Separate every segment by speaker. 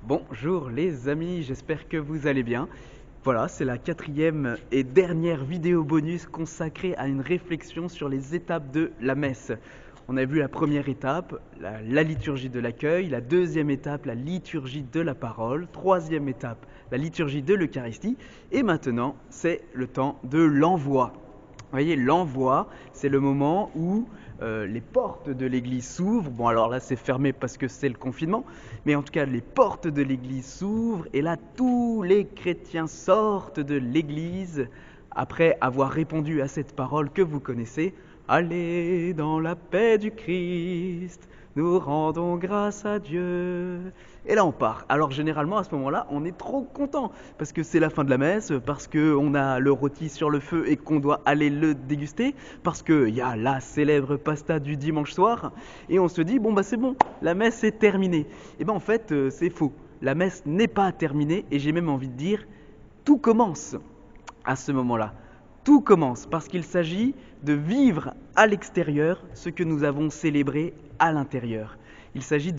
Speaker 1: Bonjour les amis, j'espère que vous allez bien. Voilà, c'est la quatrième et dernière vidéo bonus consacrée à une réflexion sur les étapes de la messe. On a vu la première étape, la liturgie de l'accueil, la deuxième étape, la liturgie de la parole, troisième étape, la liturgie de l'Eucharistie, et maintenant c'est le temps de l'envoi. Vous voyez, l'envoi, c'est le moment où les portes de l'église s'ouvrent. Bon, alors là, c'est fermé parce que c'est le confinement, mais en tout cas, les portes de l'église s'ouvrent et là, tous les chrétiens sortent de l'église après avoir répondu à cette parole que vous connaissez. Allez dans la paix du Christ, nous rendons grâce à Dieu. Et là on part. Alors généralement à ce moment-là, on est trop content parce que c'est la fin de la messe, parce qu'on a le rôti sur le feu et qu'on doit aller le déguster, parce qu'il y a la célèbre pasta du dimanche soir et on se dit bon bah c'est bon, la messe est terminée. Et ben en fait c'est faux. La messe n'est pas terminée et j'ai même envie de dire tout commence à ce moment-là. Tout commence parce qu'il s'agit de vivre à l'extérieur ce que nous avons célébré à l'intérieur. Il s'agit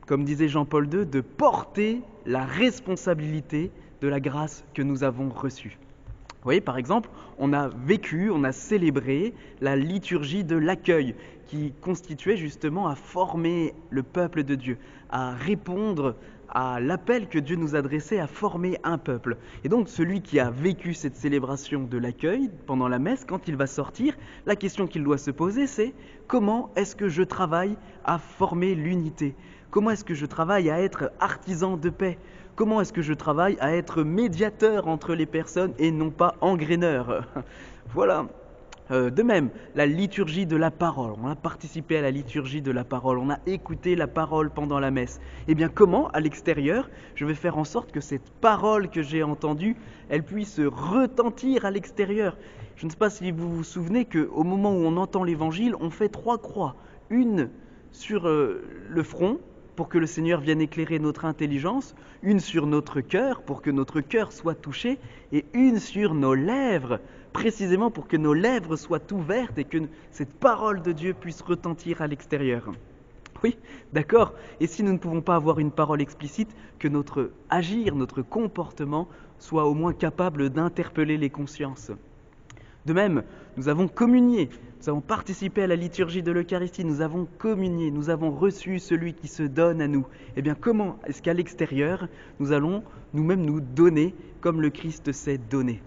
Speaker 1: comme disait Jean-Paul II, de porter la responsabilité de la grâce que nous avons reçue. Vous voyez, par exemple, on a vécu, on a célébré la liturgie de l'accueil qui constituait justement à former le peuple de Dieu, à répondre à l'appel que Dieu nous adressait à former un peuple. Et donc celui qui a vécu cette célébration de l'accueil pendant la messe, quand il va sortir, la question qu'il doit se poser c'est comment est-ce que je travaille à former l'unité ? Comment est-ce que je travaille à être artisan de paix ? Comment est-ce que je travaille à être médiateur entre les personnes et non pas engraineur ? Voilà. De même, la liturgie de la parole. On a participé à la liturgie de la parole. On a écouté la parole pendant la messe. Eh bien, comment, à l'extérieur, je vais faire en sorte que cette parole que j'ai entendue, elle puisse retentir à l'extérieur ? Je ne sais pas si vous vous souvenez qu'au moment où on entend l'évangile, on fait 3 croix. Une sur le front, pour que le Seigneur vienne éclairer notre intelligence, une sur notre cœur, pour que notre cœur soit touché, et une sur nos lèvres, précisément pour que nos lèvres soient ouvertes et que cette parole de Dieu puisse retentir à l'extérieur. Oui, d'accord. Et si nous ne pouvons pas avoir une parole explicite, que notre agir, notre comportement soit au moins capable d'interpeller les consciences. De même, nous avons communié, nous avons participé à la liturgie de l'Eucharistie, nous avons communié, nous avons reçu celui qui se donne à nous. Eh bien, comment est-ce qu'à l'extérieur, nous allons nous-mêmes nous donner comme le Christ s'est donné ?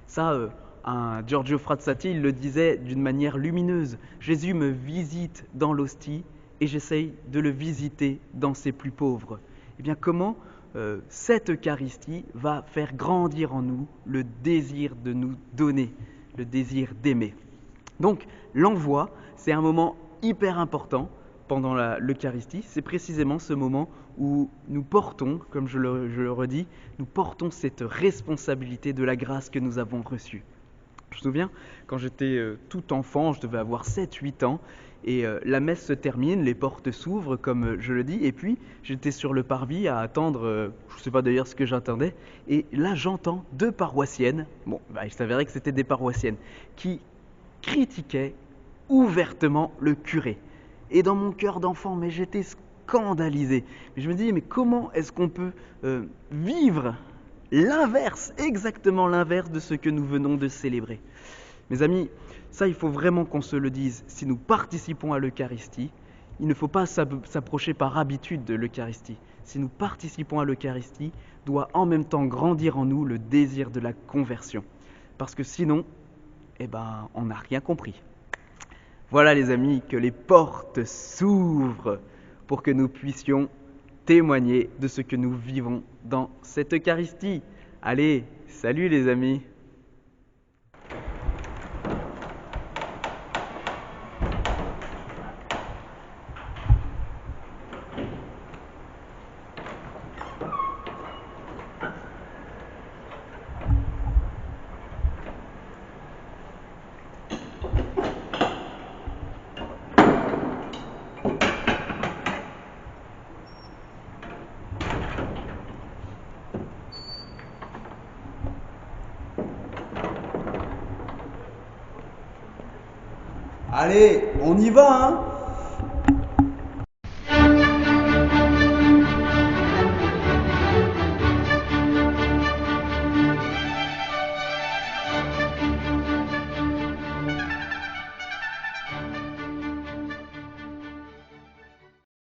Speaker 1: Ça, un Giorgio Frassati, il le disait d'une manière lumineuse. Jésus me visite dans l'hostie et j'essaye de le visiter dans ses plus pauvres. Eh bien, comment cette Eucharistie va faire grandir en nous le désir de nous donner, le désir d'aimer. Donc, l'envoi, c'est un moment hyper important pendant l'Eucharistie. C'est précisément ce moment où nous portons, comme je le redis, nous portons cette responsabilité de la grâce que nous avons reçue. Je me souviens, quand j'étais tout enfant, je devais avoir 7-8 ans, et la messe se termine, les portes s'ouvrent, comme je le dis, et puis j'étais sur le parvis à attendre, je ne sais pas d'ailleurs ce que j'attendais, et là j'entends 2 paroissiennes, il s'avérait que c'était des paroissiennes, qui critiquaient ouvertement le curé. Et dans mon cœur d'enfant, mais j'étais scandalisé. Je me dis, mais comment est-ce qu'on peut vivre l'inverse, exactement l'inverse de ce que nous venons de célébrer ? Mes amis, ça il faut vraiment qu'on se le dise. Si nous participons à l'Eucharistie, il ne faut pas s'approcher par habitude de l'Eucharistie. Si nous participons à l'Eucharistie, doit en même temps grandir en nous le désir de la conversion. Parce que sinon, on n'a rien compris. Voilà les amis, que les portes s'ouvrent pour que nous puissions témoigner de ce que nous vivons dans cette Eucharistie. Allez, salut les amis! Allez, on y va, hein ?